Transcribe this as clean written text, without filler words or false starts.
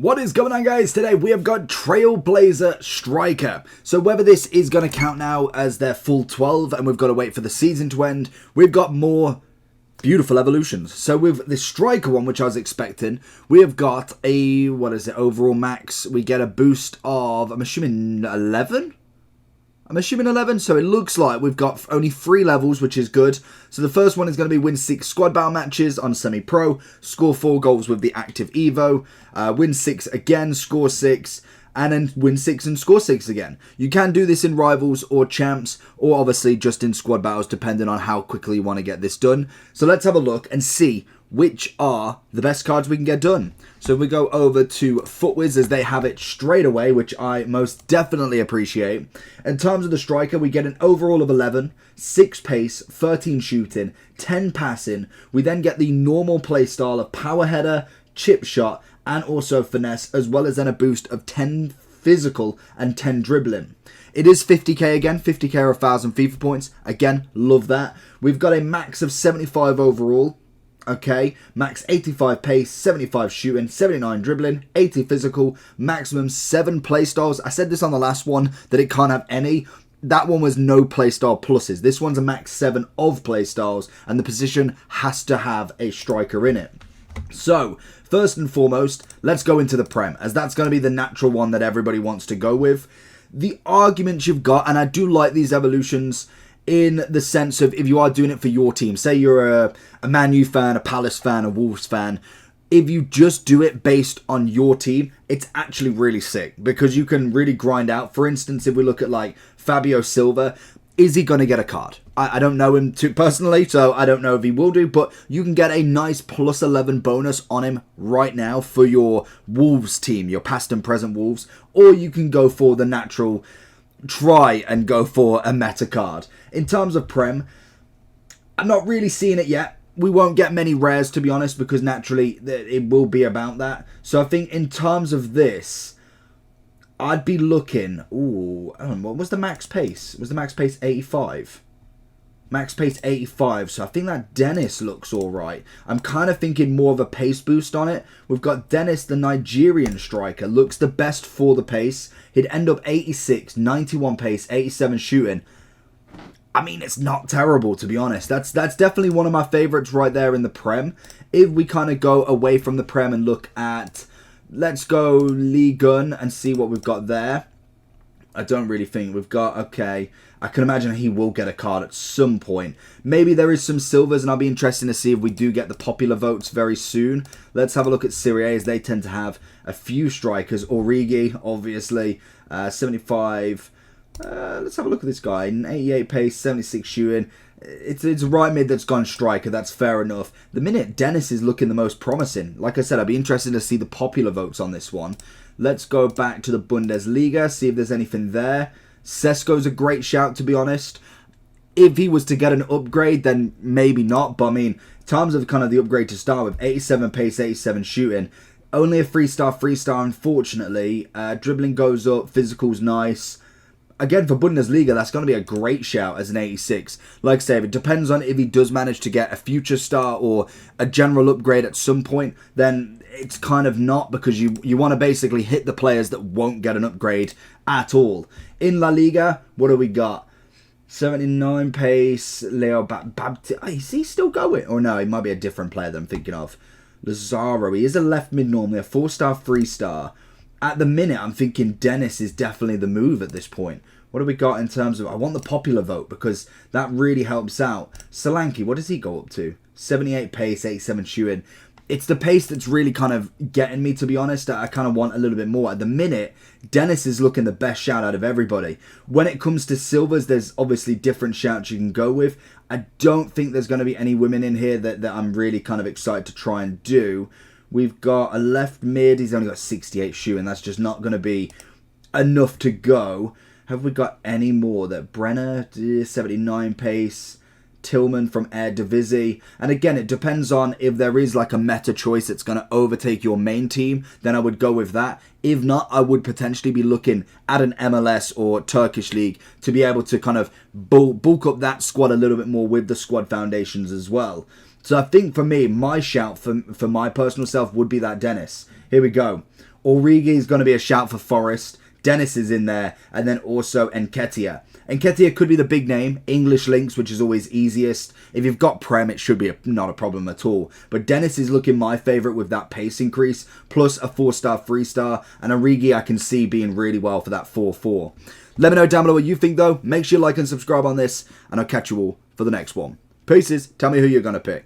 What is going on, guys? Today we have got Trailblazer Striker. So whether this is going to count now as their full 12 and we've got to wait for the season to end, we've got more beautiful evolutions. So with the Striker one, which I was expecting, we have got a, overall max. We get a boost of, I'm assuming 11? So it looks like we've got only 3 levels, which is good. So the first one is going to be win 6 squad battle matches on semi-pro, score 4 goals with the active Evo, win 6 again, score 6, and then win 6 and score 6 again. You can do this in rivals or champs, or obviously just in squad battles, depending on how quickly you want to get this done. So let's have a look and see which are the best cards we can get done. So we go over to Footwiz as they have it straight away, which I most definitely appreciate. In terms of the Striker, we get an overall of 11, 6 pace, 13 shooting, 10 passing. We then get the normal playstyle of power header, chip shot, and also finesse, as well as then a boost of 10 physical and 10 dribbling. It is 50k again, 50k or 1000 FIFA points. Again, love that. We've got a max of 75 overall. Okay, max 85 pace, 75 shooting, 79 dribbling, 80 physical, maximum 7 playstyles. I said this on the last one that it can't have any. That one was no playstyle pluses. This one's a max 7 of playstyles, and the position has to have a striker in it. So, first and foremost, let's go into the Prem, as that's going to be the natural one that everybody wants to go with. The arguments you've got, and I do like these evolutions, in the sense of if you are doing it for your team, say you're a Man U fan, a Palace fan, a Wolves fan, if you just do it based on your team, it's actually really sick because you can really grind out. For instance, if we look at like Fabio Silva, is he going to get a card? I don't know him too personally, so I don't know if he will do, but you can get a nice plus 11 bonus on him right now for your Wolves team, your past and present Wolves, or you can go for the natural try and go for a meta card. In terms of Prem, I'm not really seeing it yet. We won't get many rares, to be honest, because naturally it will be about that. So I think in terms of this, I'd be looking... Ooh, what was the max pace? Was the max pace 85? Max pace 85, so I think that Dennis looks alright. I'm kind of thinking more of a pace boost on it. We've got Dennis, the Nigerian striker, looks the best for the pace. He'd end up 86, 91 pace, 87 shooting. I mean, it's not terrible, to be honest. That's definitely one of my favourites right there in the Prem. If we kind of go away from the Prem and look at... Let's go Ligue 1 and see what we've got there. I don't really think we've got... Okay, I can imagine he will get a card at some point. Maybe there is some silvers, and I'll be interested to see if we do get the popular votes very soon. Let's have a look at Serie A, as they tend to have a few strikers. Origi, obviously, 75... let's have a look at this guy. 88 pace, 76 shooting. It's right mid that's gone striker. That's fair enough. The minute Dennis is looking the most promising. Like I said, I'd be interested to see the popular votes on this one. Let's go back to the Bundesliga, see if there's anything there. Sesko's a great shout, to be honest. If he was to get an upgrade, then maybe not. But I mean, in terms of kind of the upgrade to start with, 87 pace, 87 shooting. Only a 3-star, unfortunately. Dribbling goes up, physical's nice. Again, for Bundesliga, that's going to be a great shout as an 86. Like I say, it depends on if he does manage to get a future star or a general upgrade at some point, then it's kind of not, because you want to basically hit the players that won't get an upgrade at all. In La Liga, what do we got? 79 pace, Leo Baptiste. Is he still going? Or no, it might be a different player that I'm thinking of. Lazaro, he is a left mid normally, a 4-star, 3-star. At the minute, I'm thinking Dennis is definitely the move at this point. What do we got in terms of... I want the popular vote because that really helps out. Solanke, what does he go up to? 78 pace, 87 shooting. It's the pace that's really kind of getting me, to be honest. I kind of want a little bit more. At the minute, Dennis is looking the best shout out of everybody. When it comes to silvers, there's obviously different shouts you can go with. I don't think there's going to be any women in here that I'm really kind of excited to try and do. We've got a left mid. He's only got 68 shooting. That's just not going to be enough to go. Have we got any more? That Brenner, 79 pace. Tillman from Eredivisie. And again, it depends on if there is like a meta choice that's going to overtake your main team, then I would go with that. If not, I would potentially be looking at an MLS or Turkish league to be able to kind of bulk up that squad a little bit more with the squad foundations as well. So I think for me, my shout for my personal self would be that Dennis. Here we go. Origi is going to be a shout for Forest. Dennis is in there, and then also Enquetia. Enquetia could be the big name, English links, which is always easiest. If you've got Prem, it should be not a problem at all. But Dennis is looking my favourite with that pace increase, plus a 4-star, 3-star, and Origi I can see being really well for that 4-4. Let me know down below what you think though. Make sure you like and subscribe on this, and I'll catch you all for the next one. Peaces. Tell me who you're going to pick.